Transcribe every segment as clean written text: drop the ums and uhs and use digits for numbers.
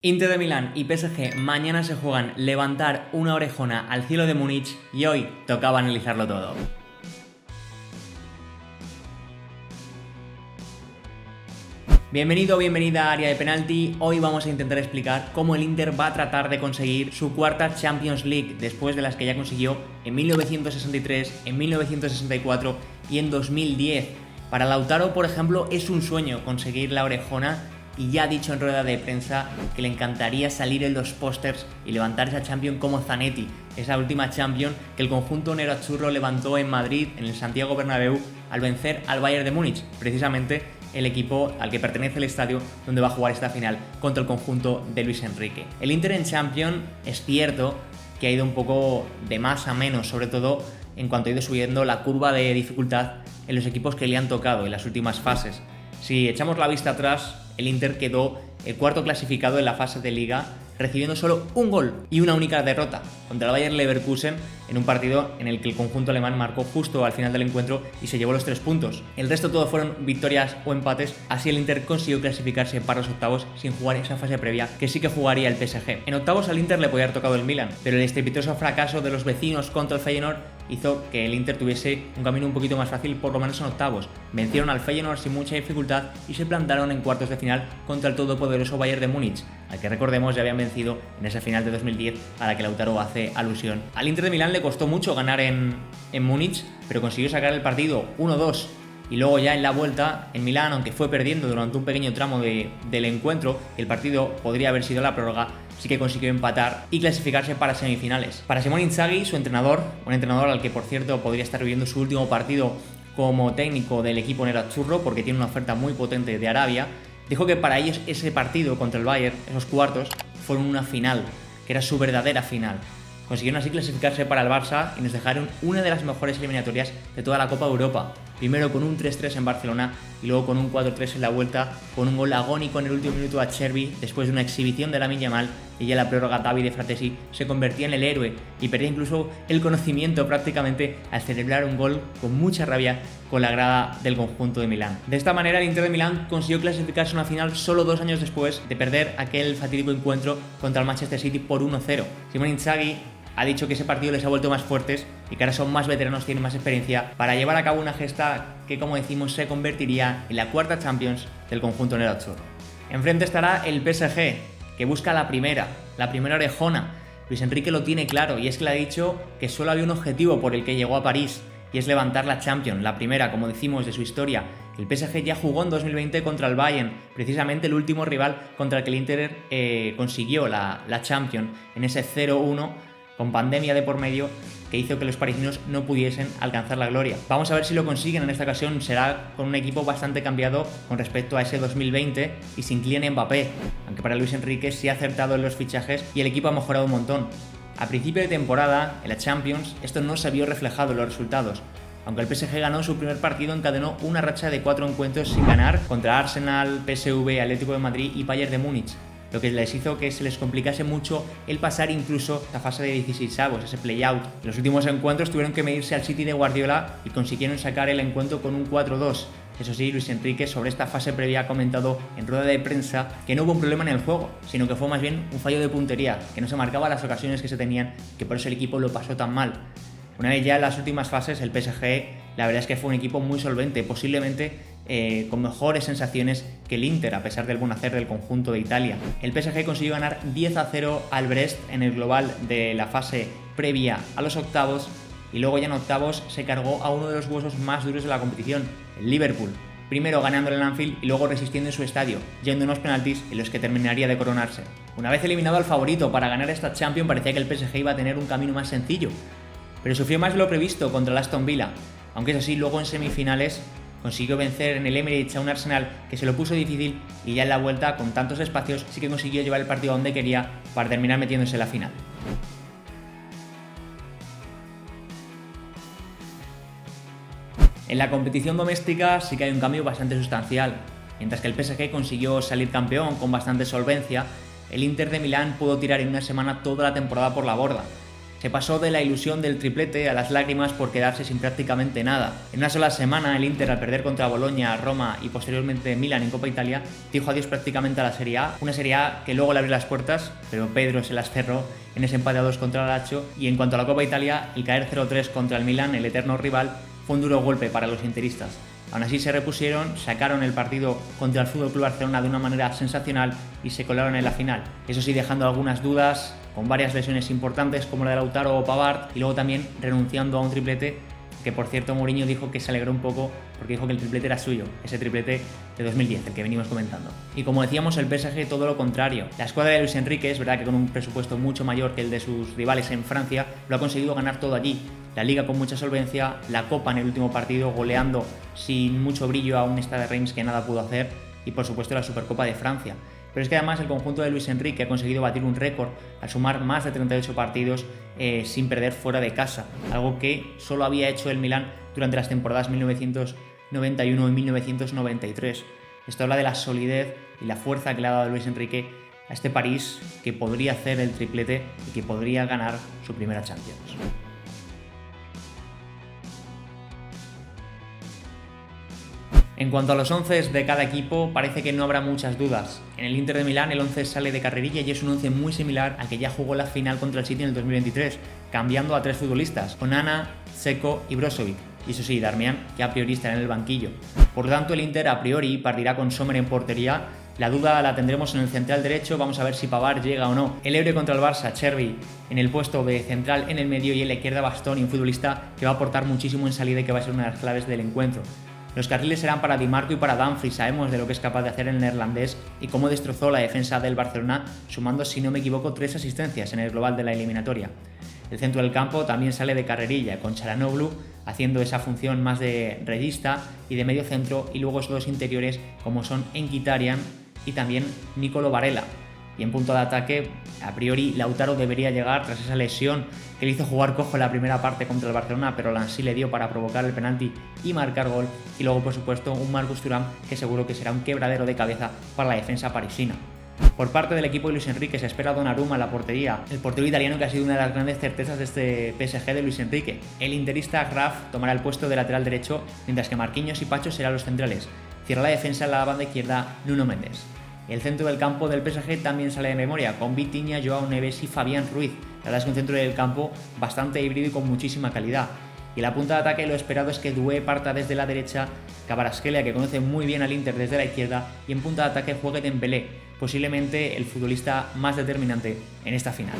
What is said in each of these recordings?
Inter de Milán y PSG mañana se juegan levantar una orejona al cielo de Múnich y hoy tocaba analizarlo todo. Bienvenido o bienvenida a Área de Penalti. Hoy vamos a intentar explicar cómo el Inter va a tratar de conseguir su cuarta Champions League después de las que ya consiguió en 1963, en 1964 y en 2010. Para Lautaro, por ejemplo, es un sueño conseguir la orejona y ya ha dicho en rueda de prensa que le encantaría salir en los pósters y levantar esa Champions como Zanetti, esa última Champions que el conjunto nerazzurro levantó en Madrid, en el Santiago Bernabéu, al vencer al Bayern de Múnich, precisamente el equipo al que pertenece el estadio donde va a jugar esta final contra el conjunto de Luis Enrique. El Inter en Champions es cierto que ha ido un poco de más a menos, sobre todo en cuanto ha ido subiendo la curva de dificultad en los equipos que le han tocado en las últimas fases. Si echamos la vista atrás, el Inter quedó el cuarto clasificado en la fase de Liga, recibiendo solo un gol y una única derrota contra el Bayer Leverkusen en un partido en el que el conjunto alemán marcó justo al final del encuentro y se llevó los 3 puntos. El resto todo fueron victorias o empates, así el Inter consiguió clasificarse para los octavos sin jugar esa fase previa que sí que jugaría el PSG. En octavos al Inter le podía haber tocado el Milan, pero el estrepitoso fracaso de los vecinos contra el Feyenoord hizo que el Inter tuviese un camino un poquito más fácil, por lo menos en octavos. Vencieron al Feyenoord sin mucha dificultad y se plantaron en cuartos de final contra el todopoderoso Bayern de Múnich, al que recordemos ya habían vencido en esa final de 2010 a la que Lautaro hace alusión. Al Inter de Milán le costó mucho ganar en Múnich, pero consiguió sacar el partido 1-2 y luego ya en la vuelta en Milán, aunque fue perdiendo durante un pequeño tramo del encuentro, el partido podría haber sido la prórroga, sí que consiguió empatar y clasificarse para semifinales. Para Simone Inzaghi, su entrenador, un entrenador al que por cierto podría estar viviendo su último partido como técnico del equipo nerazzurro porque tiene una oferta muy potente de Arabia, dijo que para ellos ese partido contra el Bayern, esos cuartos, fueron una final, que era su verdadera final. Consiguieron así clasificarse para el Barça y nos dejaron una de las mejores eliminatorias de toda la Copa de Europa. Primero con un 3-3 en Barcelona y luego con un 4-3 en la vuelta, con un gol agónico en el último minuto a Chervi después de una exhibición de Lamine Yamal, y ya la prórroga David de Fratesi se convertía en el héroe y perdía incluso el conocimiento prácticamente al celebrar un gol con mucha rabia con la grada del conjunto de Milán. De esta manera el Inter de Milán consiguió clasificarse a una final solo 2 años después de perder aquel fatídico encuentro contra el Manchester City por 1-0. Simone Inzaghi ha dicho que ese partido les ha vuelto más fuertes y que ahora son más veteranos, tienen más experiencia para llevar a cabo una gesta que, como decimos, se convertiría en la cuarta Champions del conjunto nerazzurro. Enfrente estará el PSG, que busca la primera orejona. Luis Enrique lo tiene claro y es que le ha dicho que solo había un objetivo por el que llegó a París y es levantar la Champions, la primera, como decimos, de su historia. El PSG ya jugó en 2020 contra el Bayern, precisamente el último rival contra el que el Inter consiguió la Champions en ese 0-1 con pandemia de por medio que hizo que los parisinos no pudiesen alcanzar la gloria. Vamos a ver si lo consiguen en esta ocasión. Será con un equipo bastante cambiado con respecto a ese 2020 y sin Kylian Mbappé, aunque para Luis Enrique sí ha acertado en los fichajes y el equipo ha mejorado un montón. A principio de temporada, en la Champions, esto no se vio reflejado en los resultados. Aunque el PSG ganó su primer partido, encadenó una racha de 4 encuentros sin ganar contra Arsenal, PSV, Atlético de Madrid y Bayern de Múnich, lo que les hizo que se les complicase mucho el pasar incluso la fase de 16avos, ese play-out. En los últimos encuentros tuvieron que medirse al City de Guardiola y consiguieron sacar el encuentro con un 4-2. Eso sí, Luis Enrique sobre esta fase previa ha comentado en rueda de prensa que no hubo un problema en el juego, sino que fue más bien un fallo de puntería, que no se marcaba las ocasiones que se tenían, que por eso el equipo lo pasó tan mal. Una vez ya en las últimas fases, el PSG, la verdad es que fue un equipo muy solvente, posiblemente con mejores sensaciones que el Inter, a pesar del buen hacer del conjunto de Italia. El PSG consiguió ganar 10-0 al Brest en el global de la fase previa a los octavos y luego ya en octavos se cargó a uno de los huesos más duros de la competición, el Liverpool. Primero ganando en Anfield y luego resistiendo en su estadio, yendo unos penaltis en los que terminaría de coronarse. Una vez eliminado al favorito para ganar esta Champions, parecía que el PSG iba a tener un camino más sencillo, pero sufrió más de lo previsto contra el Aston Villa, aunque eso sí, luego en semifinales consiguió vencer en el Emirates a un Arsenal que se lo puso difícil y ya en la vuelta, con tantos espacios, sí que consiguió llevar el partido donde quería para terminar metiéndose en la final. En la competición doméstica sí que hay un cambio bastante sustancial. Mientras que el PSG consiguió salir campeón con bastante solvencia, el Inter de Milán pudo tirar en una semana toda la temporada por la borda. Se pasó de la ilusión del triplete a las lágrimas por quedarse sin prácticamente nada. En una sola semana el Inter, al perder contra Boloña, Roma y posteriormente Milan en Copa Italia, dijo adiós prácticamente a la Serie A, una Serie A que luego le abrió las puertas, pero Pedro se las cerró en ese empate a 2 contra el Lazio. Y en cuanto a la Copa Italia, el caer 0-3 contra el Milan, el eterno rival, fue un duro golpe para los interistas. Aún así se repusieron, sacaron el partido contra el FC Barcelona de una manera sensacional y se colaron en la final. Eso sí, dejando algunas dudas, con varias lesiones importantes como la de Lautaro o Pavard, y luego también renunciando a un triplete que, por cierto, Mourinho dijo que se alegró un poco porque dijo que el triplete era suyo, ese triplete de 2010, el que venimos comentando. Y como decíamos, el PSG todo lo contrario. La escuadra de Luis Enrique, es verdad que con un presupuesto mucho mayor que el de sus rivales en Francia, lo ha conseguido ganar todo allí. La Liga con mucha solvencia, la Copa en el último partido goleando sin mucho brillo a un Stade Reims que nada pudo hacer, y por supuesto la Supercopa de Francia. Pero es que además el conjunto de Luis Enrique ha conseguido batir un récord al sumar más de 38 partidos sin perder fuera de casa, algo que solo había hecho el Milán durante las temporadas 1991 y 1993. Esto habla de la solidez y la fuerza que le ha dado Luis Enrique a este París, que podría hacer el triplete y que podría ganar su primera Champions. En cuanto a los 11 de cada equipo, parece que no habrá muchas dudas. En el Inter de Milán el 11 sale de carrerilla y es un 11 muy similar al que ya jugó la final contra el City en el 2023, cambiando a 3 futbolistas, Onana, Dzeko y Brozovic. Y eso sí, Darmian, que a priori estará en el banquillo. Por lo tanto, el Inter a priori partirá con Sommer en portería. La duda la tendremos en el central derecho, vamos a ver si Pavard llega o no. El héroe contra el Barça, Chervi, en el puesto de central en el medio, y en la izquierda Bastoni, un futbolista que va a aportar muchísimo en salida y que va a ser una de las claves del encuentro. Los carriles serán para Di Marco y para Dumfries. Sabemos de lo que es capaz de hacer el neerlandés y cómo destrozó la defensa del Barcelona, sumando, si no me equivoco, 3 asistencias en el global de la eliminatoria. El centro del campo también sale de carrerilla, con Çalhanoğlu haciendo esa función más de regista y de medio centro, y luego esos dos interiores como son Mkhitaryan y también Nicolo Varela. Y en punto de ataque, a priori, Lautaro debería llegar tras esa lesión que le hizo jugar cojo en la primera parte contra el Barcelona, pero Lancy le dio para provocar el penalti y marcar gol. Y luego, por supuesto, un Marcus Thuram que seguro que será un quebradero de cabeza para la defensa parisina. Por parte del equipo de Luis Enrique se espera Donnarumma en la portería, el portero italiano que ha sido una de las grandes certezas de este PSG de Luis Enrique. El interista Graf tomará el puesto de lateral derecho, mientras que Marquinhos y Pacho serán los centrales. Cierra la defensa en la banda izquierda Nuno Mendes. El centro del campo del PSG también sale de memoria, con Vitinha, Joao Neves y Fabián Ruiz. La verdad es que un centro del campo bastante híbrido y con muchísima calidad. Y en la punta de ataque lo esperado es que Doué parta desde la derecha, Kvaratskhelia, que conoce muy bien al Inter, desde la izquierda, y en punta de ataque juegue Dembélé, posiblemente el futbolista más determinante en esta final.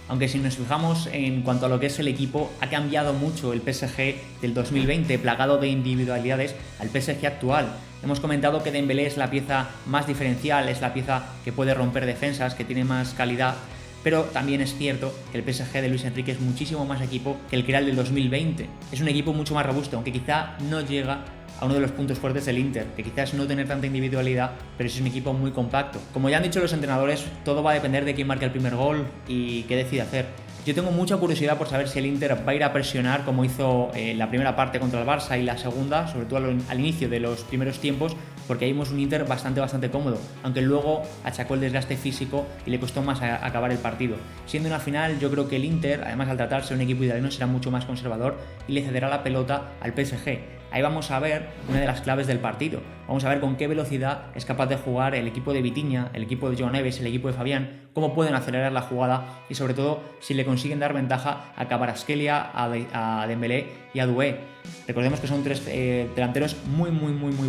Aunque si nos fijamos en cuanto a lo que es el equipo, ha cambiado mucho el PSG del 2020, plagado de individualidades, al PSG actual. Hemos comentado que Dembélé es la pieza más diferencial, es la pieza que puede romper defensas, que tiene más calidad, pero también es cierto que el PSG de Luis Enrique es muchísimo más equipo que el que era el del 2020. Es un equipo mucho más robusto, aunque quizá no llega a uno de los puntos fuertes del Inter, que quizás no tener tanta individualidad, pero es un equipo muy compacto. Como ya han dicho los entrenadores, todo va a depender de quién marque el primer gol y qué decide hacer. Yo tengo mucha curiosidad por saber si el Inter va a ir a presionar como hizo la primera parte contra el Barça y la segunda, sobre todo al inicio de los primeros tiempos, porque ahí vimos un Inter bastante cómodo, aunque luego achacó el desgaste físico y le costó más acabar el partido. Siendo una final, yo creo que el Inter, además al tratarse de un equipo italiano, será mucho más conservador y le cederá la pelota al PSG. Ahí vamos a ver una de las claves del partido. Vamos a ver con qué velocidad es capaz de jugar el equipo de Vitinha, el equipo de Joao Neves, el equipo de Fabián, cómo pueden acelerar la jugada y sobre todo si le consiguen dar ventaja a Kvaratskhelia, a Dembélé y a Doué. Recordemos que son tres delanteros muy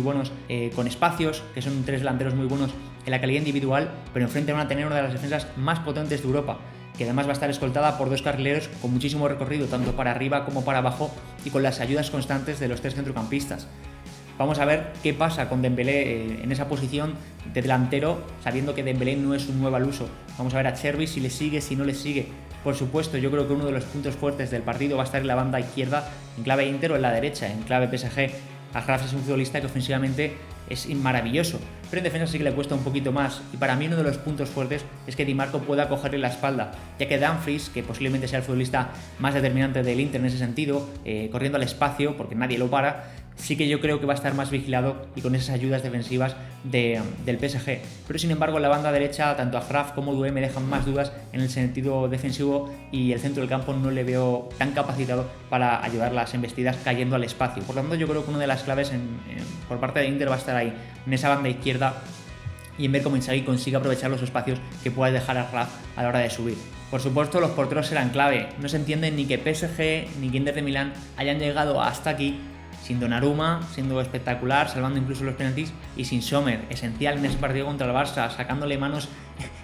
buenos con espacios, que son tres delanteros muy buenos en la calidad individual, pero enfrente van a tener una de las defensas más potentes de Europa, que además va a estar escoltada por dos carrileros con muchísimo recorrido, tanto para arriba como para abajo, y con las ayudas constantes de los tres centrocampistas. Vamos a ver qué pasa con Dembélé en esa posición de delantero, sabiendo que Dembélé no es un nuevo al uso. Vamos a ver a Chervi si le sigue, si no le sigue. Por supuesto, yo creo que uno de los puntos fuertes del partido va a estar en la banda izquierda, en clave Inter, o en la derecha, en clave PSG. Graf es un futbolista que ofensivamente es maravilloso, pero en defensa sí que le cuesta un poquito más, y para mí uno de los puntos fuertes es que Di Marco pueda cogerle la espalda, ya que Dumfries, que posiblemente sea el futbolista más determinante del Inter en ese sentido, corriendo al espacio, porque nadie lo para, sí que yo creo que va a estar más vigilado y con esas ayudas defensivas del PSG. Pero sin embargo, en la banda derecha, tanto a Graf como Doué me dejan más dudas en el sentido defensivo, y el centro del campo no le veo tan capacitado para ayudar las embestidas cayendo al espacio. Por lo tanto, yo creo que una de las claves por parte de Inter va a estar ahí, en esa banda izquierda, y en ver cómo Inzaghi consigue aprovechar los espacios que pueda dejar a Graf a la hora de subir. Por supuesto, los porteros serán clave. No se entiende ni que PSG ni que Inter de Milán hayan llegado hasta aquí sin Donnarumma, siendo espectacular, salvando incluso los penaltis, y sin Sommer, esencial en ese partido contra el Barça, sacándole manos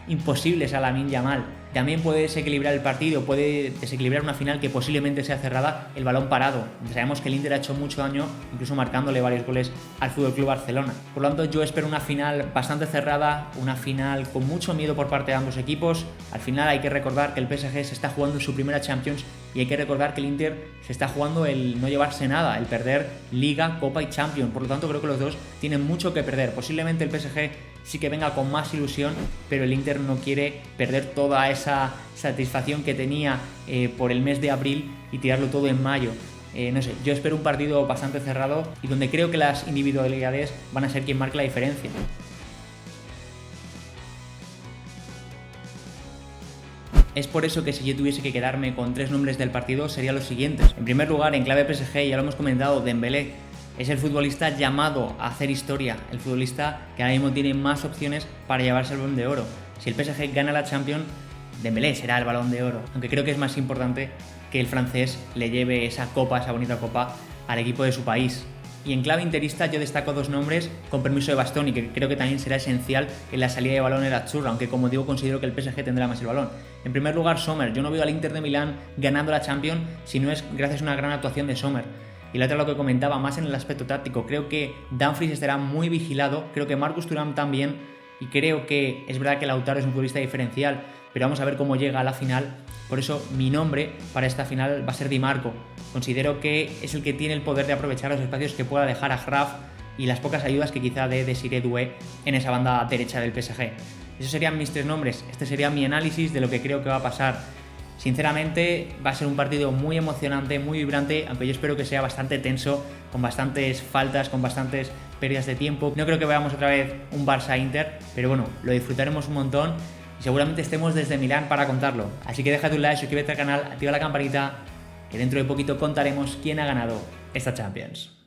imposibles a Lamine Yamal. También puede desequilibrar el partido, puede desequilibrar una final que posiblemente sea cerrada el balón parado. Sabemos que el Inter ha hecho mucho daño, incluso marcándole varios goles al FC Barcelona. Por lo tanto, yo espero una final bastante cerrada, una final con mucho miedo por parte de ambos equipos. Al final hay que recordar que el PSG se está jugando su primera Champions, y hay que recordar que el Inter se está jugando el no llevarse nada, el perder Liga, Copa y Champions. Por lo tanto, creo que los dos tienen mucho que perder. Posiblemente el PSG sí que venga con más ilusión, pero el Inter no quiere perder toda esa satisfacción que tenía por el mes de abril y tirarlo todo en mayo. No sé, yo espero un partido bastante cerrado y donde creo que las individualidades van a ser quien marque la diferencia. Es por eso que si yo tuviese que quedarme con 3 nombres del partido serían los siguientes. En primer lugar, en clave PSG, ya lo hemos comentado, Dembélé. Es el futbolista llamado a hacer historia, el futbolista que ahora mismo tiene más opciones para llevarse el Balón de Oro. Si el PSG gana la Champions, Dembélé será el Balón de Oro, aunque creo que es más importante que el francés le lleve esa copa, esa bonita copa, al equipo de su país. Y en clave interista yo destaco 2 nombres, con permiso de Bastoni, que creo que también será esencial en la salida de balón en la Azzurra, aunque como digo considero que el PSG tendrá más el balón. En primer lugar, Sommer. Yo no veo al Inter de Milán ganando la Champions si no es gracias a una gran actuación de Sommer. Y la otra, lo que comentaba, más en el aspecto táctico, creo que Dumfries estará muy vigilado, creo que Marcus Thuram también, y creo que es verdad que Lautaro es un futbolista diferencial, pero vamos a ver cómo llega a la final. Por eso mi nombre para esta final va a ser Di Marco. Considero que es el que tiene el poder de aprovechar los espacios que pueda dejar a Graf y las pocas ayudas que quizá dé Desiré Doué en esa banda derecha del PSG. Esos serían mis 3 nombres, este sería mi análisis de lo que creo que va a pasar. Sinceramente va a ser un partido muy emocionante, muy vibrante, aunque yo espero que sea bastante tenso, con bastantes faltas, con bastantes pérdidas de tiempo. No creo que veamos otra vez un Barça-Inter, pero bueno, lo disfrutaremos un montón y seguramente estemos desde Milán para contarlo. Así que déjate un like, suscríbete al canal, activa la campanita, que dentro de poquito contaremos quién ha ganado esta Champions.